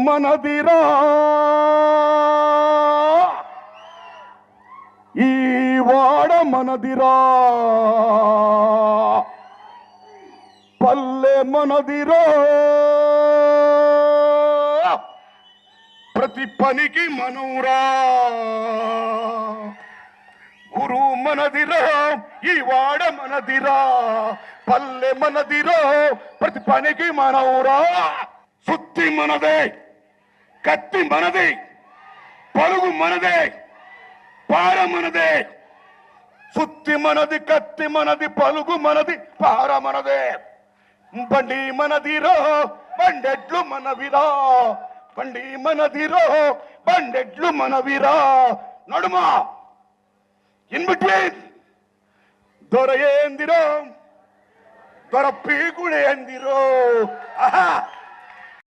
మనదిరా ఈ వాడ మనదిరా పల్లె మనదిరా ప్రతి పనికి మనవురా గురు మనదిరా ఈ వాడ మనదిరా పల్లె మనదిరా ప్రతి పనికి మనవురా సుత్తి మనదే కత్తి మనది పలుగు మనదే పార మనదే సుత్తి మనది కత్తి మనది పలుగు మనది పార మనదే బండి మనదిరో బండెడ్లు మనవిరా బండి మనదిరో బండెడ్లు మనవిరా నడుమా ఇన్ బిట్వీన్ దొర ఏందిరో దొర పీకుడు ఏందిరో ఆహా